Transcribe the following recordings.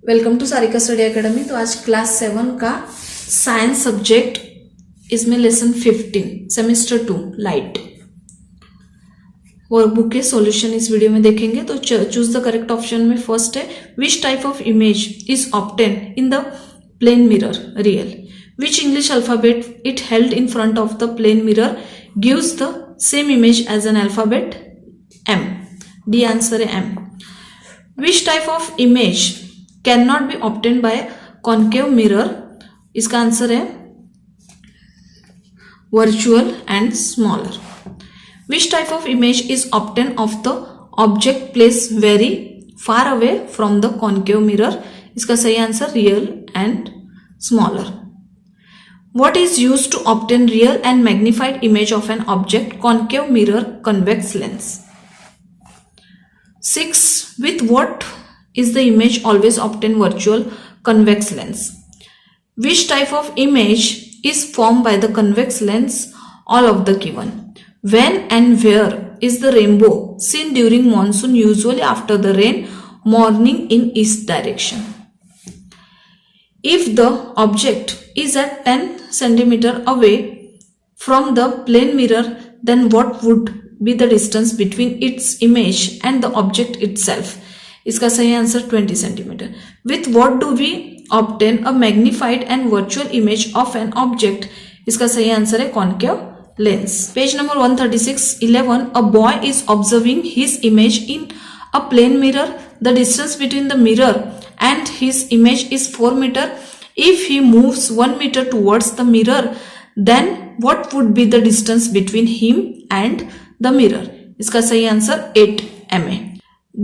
Welcome to Sarika study academy. तो आज class 7 का साइंस सब्जेक्ट, इसमें लेसन 15 सेमेस्टर 2 लाइट वर्कबुक के सॉल्यूशन इस वीडियो में देखेंगे। तो चूज द करेक्ट ऑप्शन में फर्स्ट है which type of image is obtain in the plane mirror real, which English alphabet it held in front of the plane mirror gives the same image as an alphabet M. The answer है M. Which type of image can not be obtain bye concave mirror, इसका answer है virtual and smaller. Which type of image is obtain of the object place very far away from the concave mirror, इसका सही answer real and smaller. What is used to obtain real and magnified image of an object? Concave mirror, convex lens. 6. With what is the image always obtained? Virtual, convex lens. Which type of image is formed by the convex lens? All of the given. When and where is the rainbow seen during monsoon? Usually after the rain, morning in east direction. If the object is at 10 centimeter away from the plane mirror, then what would be the distance between its image and the object itself? इसका सही answer 20 centimeter. With what do we obtain a magnified and virtual image of an object? इसका सही answer है concave lens. Page number 136. 11. A boy is observing his image in a plane mirror. The distance between the mirror and his image is 4 meter. If he moves 1 meter towards the mirror, then what would be the distance between him and the mirror? इसका सही answer 8 mm.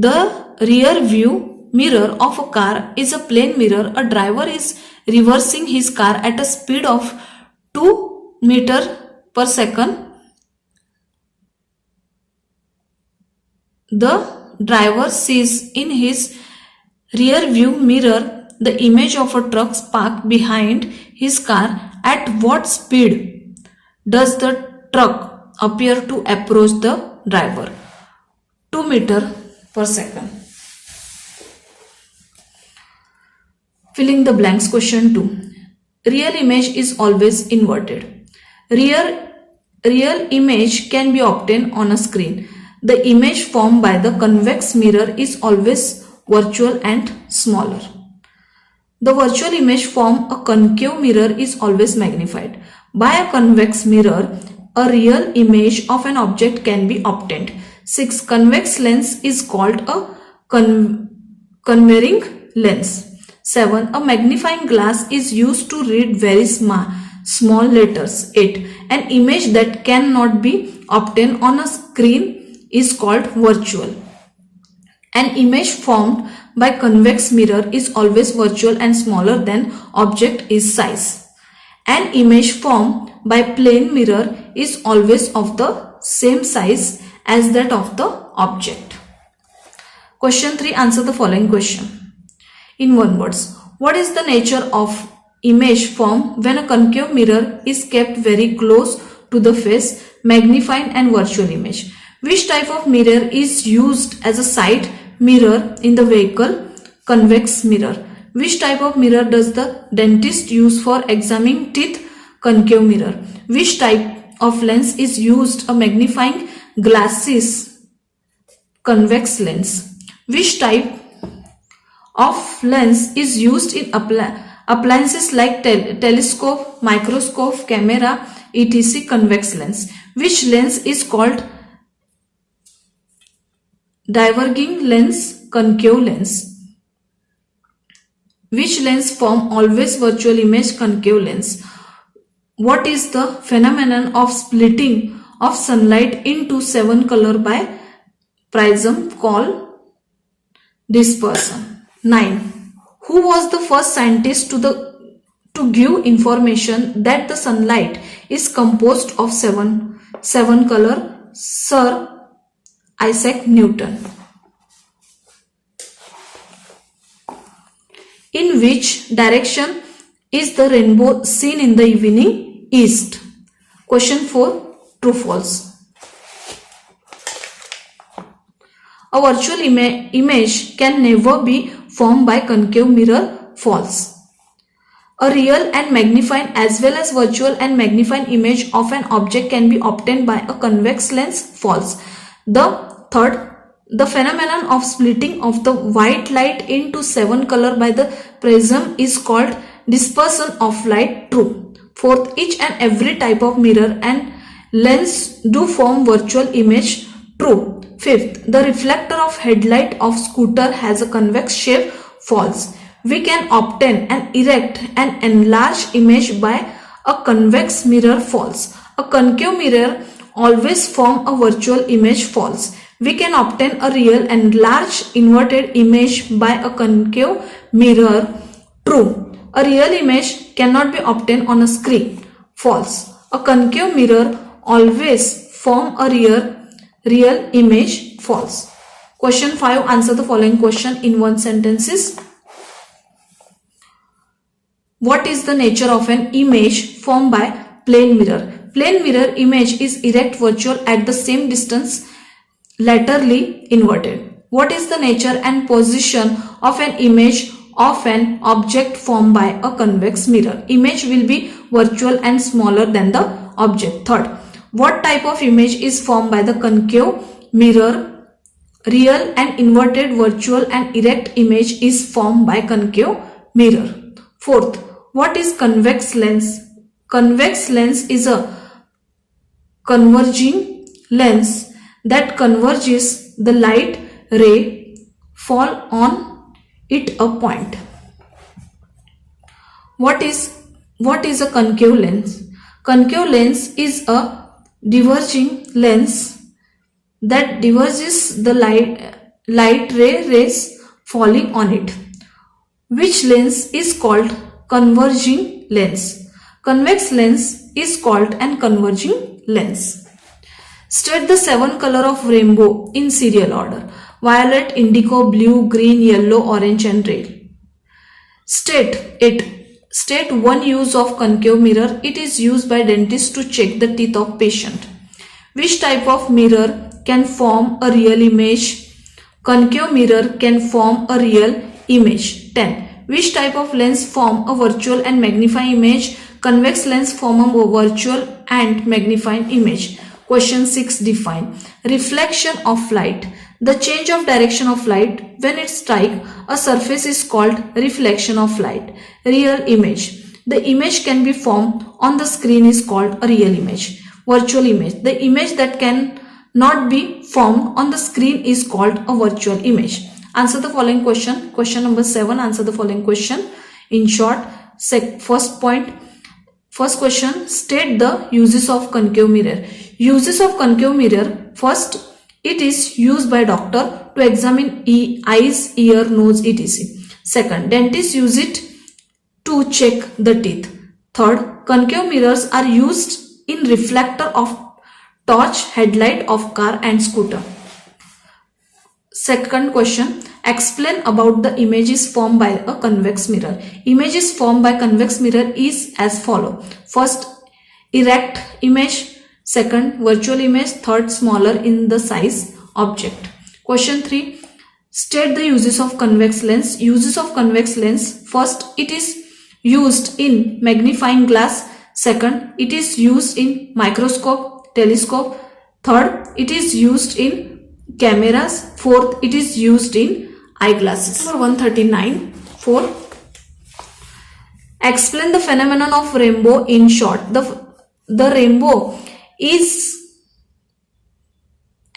The rear view mirror of a car is a plane mirror. A driver is reversing his car at a speed of 2 meter per second. The driver sees in his rear view mirror the image of a truck parked behind his car. At what speed does the truck appear to approach the driver? 2 meter per second. Filling the blanks. Question 2. Real image is always inverted. Real image can be obtained on a screen. The image formed by the convex mirror is always virtual and smaller. The virtual image from a concave mirror is always magnified. By a convex mirror, a real image of an object can be obtained. 6. Convex lens is called a converging lens. 7. A magnifying glass is used to read very small letters. 8. An image that cannot be obtained on a screen is called virtual. An image formed by convex mirror is always virtual and smaller than object is size. An image formed by plane mirror is always of the same size as that of the object. Question 3. Answer the following question in one words. What is the nature of image formed when a concave mirror is kept very close to the face? Magnified and virtual image. Which type of mirror is used as a side mirror in the vehicle? Convex mirror. Which type of mirror does the dentist use for examining teeth? Concave mirror. Which type of lens is used a magnifying glasses? Convex lens. Which type of lens is used in appliances like telescope, microscope, camera, etc? Convex lens. Which lens is called diverging lens? Concave lens. Which lens form always virtual image? Concave lens. What is the phenomenon of splitting of sunlight into 7 color by prism called dispersion? 9. Who was the first scientist to give information that the sunlight is composed of 7 color? Sir Isaac Newton. In which direction is the rainbow seen in the evening? East. Question 4. True false. A virtual image can never be formed by concave mirror? False. A real and magnifying as well as virtual and magnifying image of an object can be obtained by a convex lens? False. The third, the phenomenon of splitting of the white light into 7 color by the prism is called dispersion of light? True. Fourth, each and every type of mirror and lens do form virtual image? True. Fifth, the reflector of headlight of scooter has a convex shape? False. We can obtain and erect an enlarged image by a convex mirror? False. A concave mirror always form a virtual image? False. We can obtain a real and large inverted image by a concave mirror? True. A real image cannot be obtained on a screen? False. A concave mirror always form a real image? False. Question 5. Answer the following question in one sentences. What is the nature of an image formed by plane mirror? Plane mirror image is erect virtual at the same distance laterally inverted. What is the nature and position of an image of an object formed by a convex mirror? Image will be virtual and smaller than the object. Third, what type of image is formed by the concave mirror? Real and inverted virtual and erect image is formed by concave mirror. Fourth, what is convex lens? Convex lens is a converging lens that converges the light ray fall on it a point. What is a concave lens? Concave lens is a diverging lens that diverges the light rays falling on it. Which lens is called converging lens? Convex lens is called an converging lens. State the 7 color of rainbow in serial order: violet, indigo, blue, green, yellow, orange and red. State one use of concave mirror. It is used by dentists to check the teeth of patient. Which type of mirror can form a real image? Concave mirror can form a real image. 10. Which type of lens form a virtual and magnifying image? Convex lens form a virtual and magnifying image. Question 6. Define reflection of light. The change of direction of light when it strikes a surface is called reflection of light. Real image. The image can be formed on the screen is called a real image. Virtual image. The image that can not be formed on the screen is called a virtual image. Answer the following question. Question number 7. Answer the following question in short. First question. State the uses of concave mirror. Uses of concave mirror. First, it is used by doctor to examine eyes, ear, nose, etc. Second, dentists use it to check the teeth. Third, concave mirrors are used in reflector of torch, headlight of car and scooter. Second question, explain about the images formed by a convex mirror. Images formed by convex mirror is as follow. First, erect image. Second, virtual image. Third, smaller in the size object. Question 3, state the uses of convex lens. Uses of convex lens. First, it is used in magnifying glass. Second, it is used in microscope, telescope. Third, it is used in cameras. Fourth, it is used in eyeglasses. Number 139. 4. Explain the phenomenon of rainbow in short. The rainbow is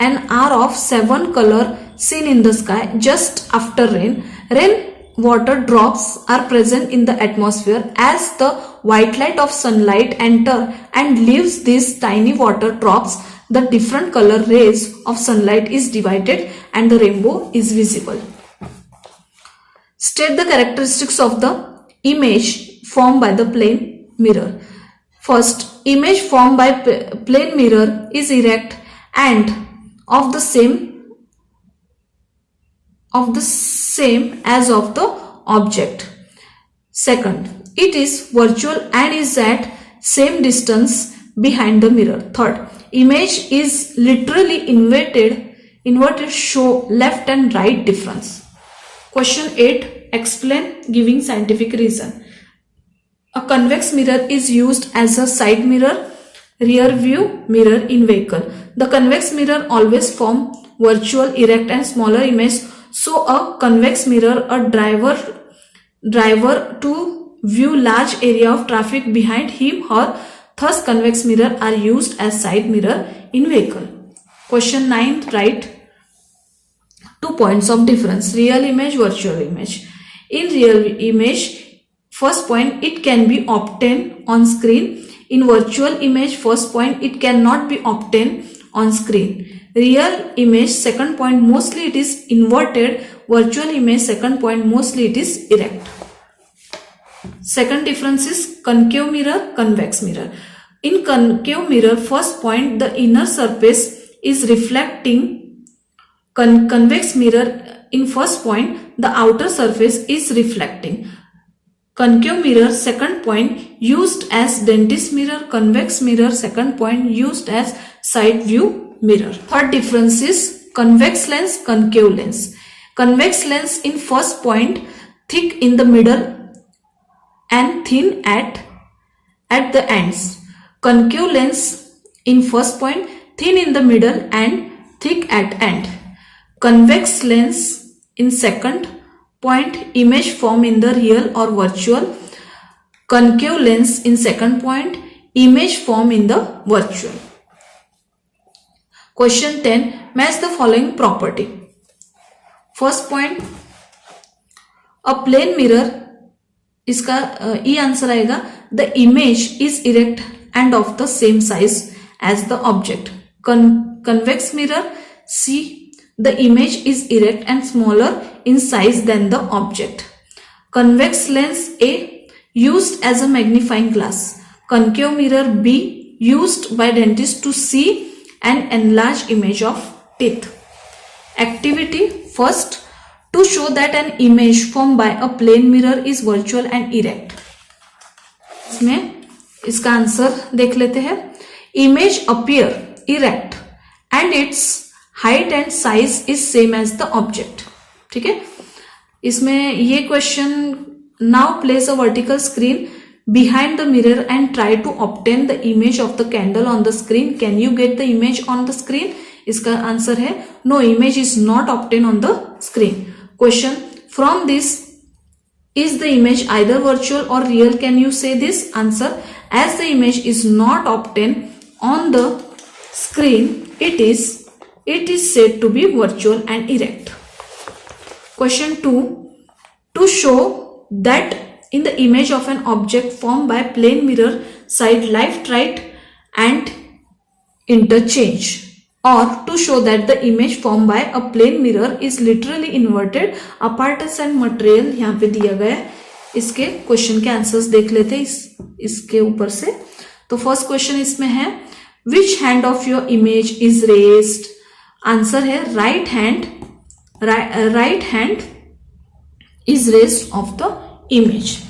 an arc of 7 colors seen in the sky just after rain. Rain water drops are present in the atmosphere. As the white light of sunlight enter and leaves these tiny water drops, the different color rays of sunlight is divided and the rainbow is visible. State the characteristics of the image formed by the plane mirror. First, image formed by plane mirror is erect and of the same as of the object. Second, it is virtual and is at same distance behind the mirror. Third, image is literally inverted show left and right difference. Question 8. Explain giving scientific reason. A convex mirror is used as a side mirror, rear view mirror in vehicle. The convex mirror always form virtual, erect and smaller image. So a convex mirror, a driver to view large area of traffic behind him or thus convex mirror are used as side mirror in vehicle. Question 9. Write 2 points of difference. Real image, virtual image. In real image, first point, it can be obtained on screen. In virtual image, first point, it cannot be obtained on screen. Real image, second point, mostly it is inverted. Virtual image, second point, mostly it is erect. Second difference is concave mirror, convex mirror. In concave mirror, first point, the inner surface is reflecting. Convex mirror, in first point, the outer surface is reflecting. Concave mirror, second point, used as dentist mirror. Convex mirror, second point, used as side view mirror. Third difference is convex lens, concave lens. Convex lens, in first point, thick in the middle and thin at the ends. Concave lens, in first point, thin in the middle and thick at end. Convex lens, in second point, image form in the real or virtual. Concave lens, in second point, image form in the virtual. Question 10. Match the following property. First point, a plane mirror, इसका ई answer आएगा. The image is erect and of the same size as the object. Convex mirror, C. The image is erect and smaller in size than the object. Convex lens, A. Used as a magnifying glass. Concave mirror, B. Used by dentists to see an enlarged image of teeth. Activity. First, to show that an image formed by a plane mirror is virtual and erect. इसमें इसका answer देख लेते हैं. Image appear erect and its height and size is same as the object. ठीक है. इसमें ये question, now place a vertical screen behind the mirror and try to obtain the image of the candle on the screen. Can you get the image on the screen? इसका answer है no, image is not obtained on the screen. Question, from this, is the image either virtual or real? Can you say this? Answer, as the image is not obtained on the screen, it is said to be virtual and erect. Question 2, to show that in the image of an object formed by plane mirror, side left, right and interchange, or to show that the image formed by a plane mirror is literally inverted. Apparatus and material यहाँ पे दिया गया है. इसके question के answers देख लेते हैं इसके ऊपर से. तो फर्स्ट क्वेश्चन इसमें है, which hand of your image is raised? Answer है right hand is raised of the image.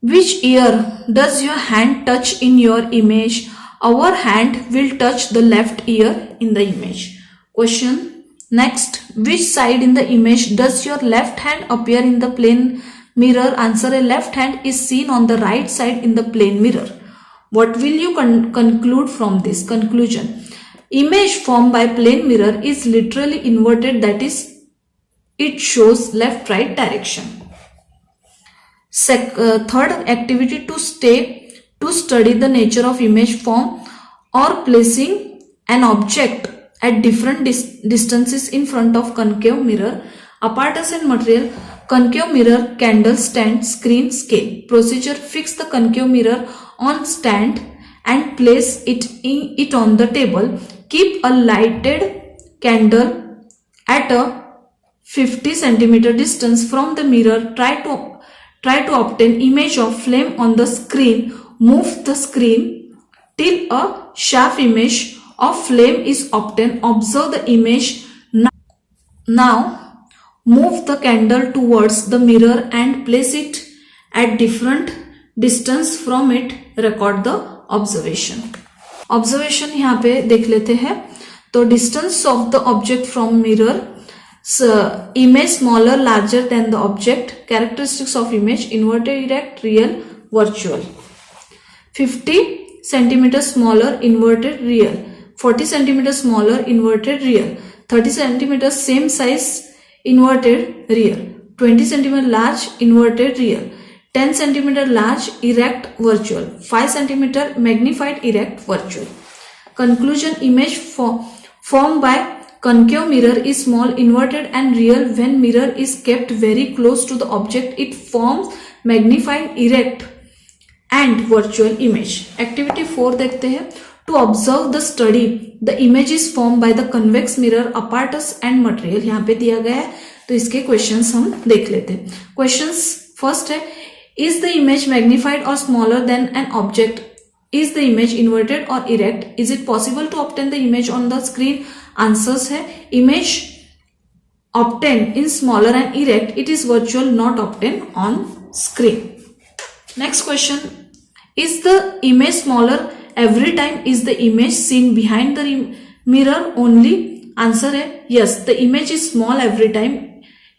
Which ear does your hand touch in your image? Our hand will touch the left ear in the image. Question next, which side in the image does your left hand appear in the plane mirror? Answer, a left hand is seen on the right side in the plane mirror. What will you conclude from this? Conclusion, image formed by plane mirror is literally inverted, that is, it shows left right direction. Third activity, to study the nature of image form or placing an object at different distances in front of concave mirror. Apparatus and material, concave mirror, candle stand, screen, scale. Procedure, fix the concave mirror on stand and place it on the table. Keep a lighted candle at a 50 cm distance from the mirror. Try to obtain image of flame on the screen. Move the screen till a sharp image of flame is obtained. Observe the image. Now move the candle towards the mirror and place it at different distance from it. Record the observation. Observation यहाँ पे देख लेते हैं. तो distance of the object from mirror image smaller, larger than the object. Characteristics of image: inverted, erect, real, virtual. 50 centimeters smaller, inverted, real. 40 centimeters smaller, inverted, real. 30 centimeters same size, inverted, real. 20 centimeter large, inverted, real. 10 centimeter large, erect, virtual. 5 centimeter magnified, erect, virtual. Conclusion: image formed by concave mirror is small, inverted and real. When mirror is kept very close to the object, it forms magnified, erect and virtual image. Activity 4 देखते हैं. To observe the study, the image is formed by the convex mirror, apparatus and material. यहाँ पे दिया गया है, तो इसके questions हम देख लेते हैं. क्वेश्चंस फर्स्ट है, is the image magnified or smaller than an object? Is the image inverted or erect? Is it possible to obtain the image on the screen? Answers है, image obtained in smaller and erect, it is virtual, not obtained on screen. Next question, is the image smaller every time? Is the image seen behind the mirror only? Answer है, yes, the image is small every time.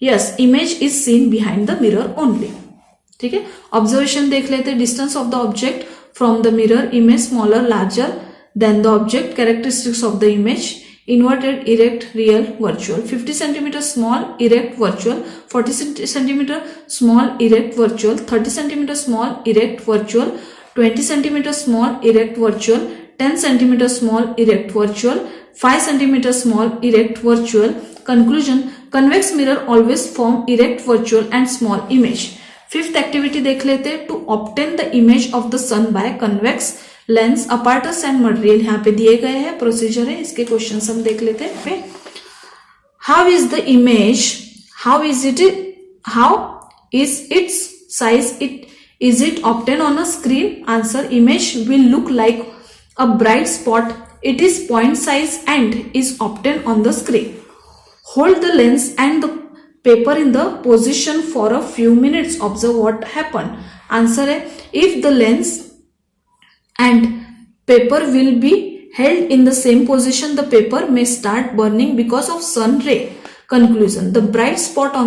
Yes, image is seen behind the mirror only. ठीक है. Observation देख लेते हैं. Distance of the object from the mirror, image smaller, larger than the object. Characteristics of the image: inverted, erect, real, virtual. 50 centimeter small, erect, virtual. 40 centimeter small, erect, virtual. 30 centimeter small, erect, virtual. 20 centimeter small, erect, virtual. 10 centimeter small, erect, virtual. 5 centimeter small, erect, virtual. Conclusion: convex mirror always form erect, virtual and small image. Fifth activity देख लेते हैं. To obtain the image of the sun by convex lens, apparatus and material यहाँ पे दिए गए हैं. Procedure है, इसके क्वेश्चन हम देख लेते हैं. How is the image, how is it's size, is it obtain on a screen? Answer: image will look like a bright spot, it is point size and is obtain on the screen. Hold the lens and the paper in the position for a few minutes. Observe what happened. Answer है, if the lens and paper will be held in the same position, the paper may start burning because of sun ray. Conclusion: the bright spot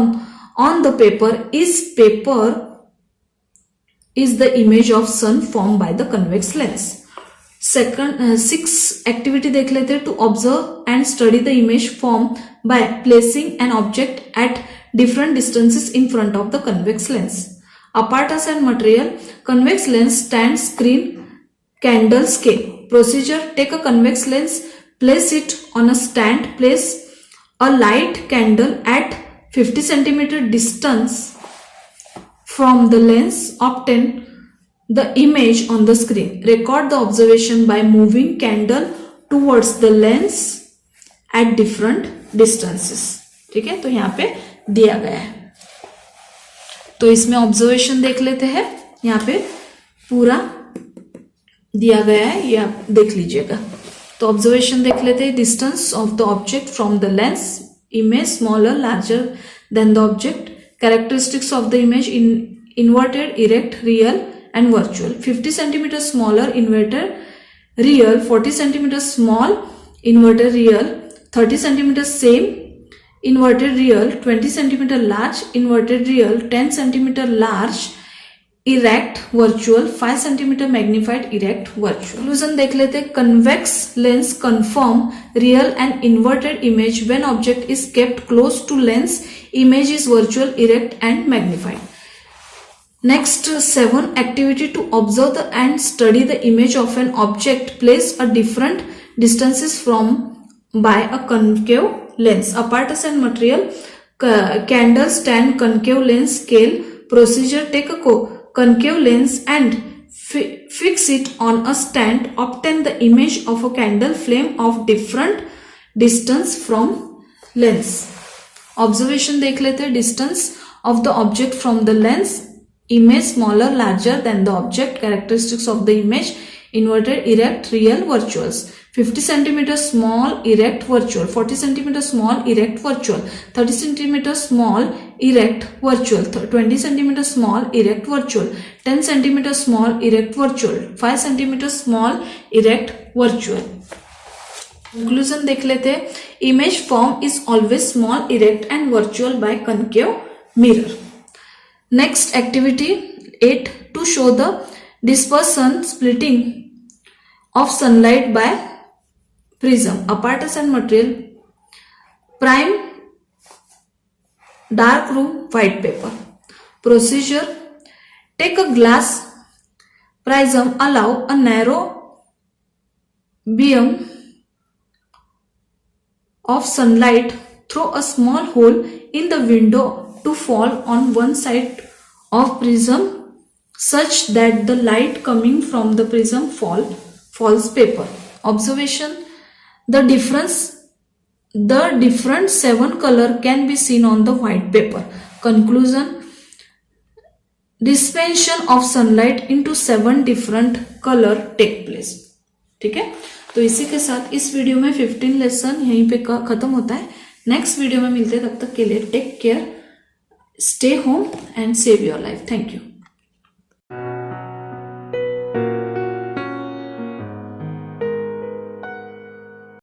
on the paper is the image of sun formed by the convex lens. Six activity देख लेते हैं. To observe and study the image formed by placing an object at different distances in front of the convex lens. Apparatus and material: convex lens, stand, screen, candle, scale. Procedure: take a convex lens, place it on a stand, place a light candle at 50 centimeter distance from the lens, obtain the image on the screen. Record the observation by moving candle towards the lens at different distances. ठीक है, तो यहाँ पे दिया गया है. तो इसमें ऑब्जर्वेशन देख लेते हैं. यहाँ पे पूरा दिया गया है, ये आप देख लीजिएगा. तो ऑब्जर्वेशन देख लेते हैं. Distance of the object from the lens, image smaller, larger than the object. Characteristics of the image: inverted, erect, real and virtual. 50 centimeter smaller, inverted, real. 40 centimeter small, inverted, real. 30 centimeter same, inverted, real. 20 centimeter large, inverted, real. 10 centimeter large, erect, virtual. 5 centimeter magnified, erect, virtual. Conclusion देख लेते हैं. Convex lens confirm real and inverted image. When object is kept close to lens, image is virtual, erect and magnified. Next 7 activity: to observe and study the image of an object placed at different distances from by a concave lens. Apparatus and material: candle, stand, concave lens, scale. Procedure: take a concave lens and fix it on a stand. Obtain the image of a candle flame of different distance from lens. Observation देख लेते हैं. Distance of the object from the lens, image smaller, larger than the object. Characteristics of the image: inverted, erect, real, virtuals. 50 centimeter small, erect, virtual. 40 centimeter small, erect, virtual. 30 centimeter small, erect, virtual. 20 centimeter small, erect, virtual. 10 centimeter small, erect, virtual. 5 centimeter small, erect, virtual. Conclusion देख लेते. Image form is always small, erect and virtual by concave mirror. Next activity 8, to show the dispersion splitting of sunlight by prism. Apparatus and material: prime dark room white paper. Procedure: take a glass prism, allow a narrow beam of sunlight through a small hole in the window to fall on one side of prism such that the light coming from the prism falls paper. Observation: the different 7 color can be seen on the white paper. Conclusion: dispensation of sunlight into 7 different color take place. ठीक है, तो इसी के साथ इस video में 15 lesson यहीं पे खत्म होता है. नेक्स्ट वीडियो में मिलते हैं, तब तक के लिए take care, stay home and save your life. Thank you.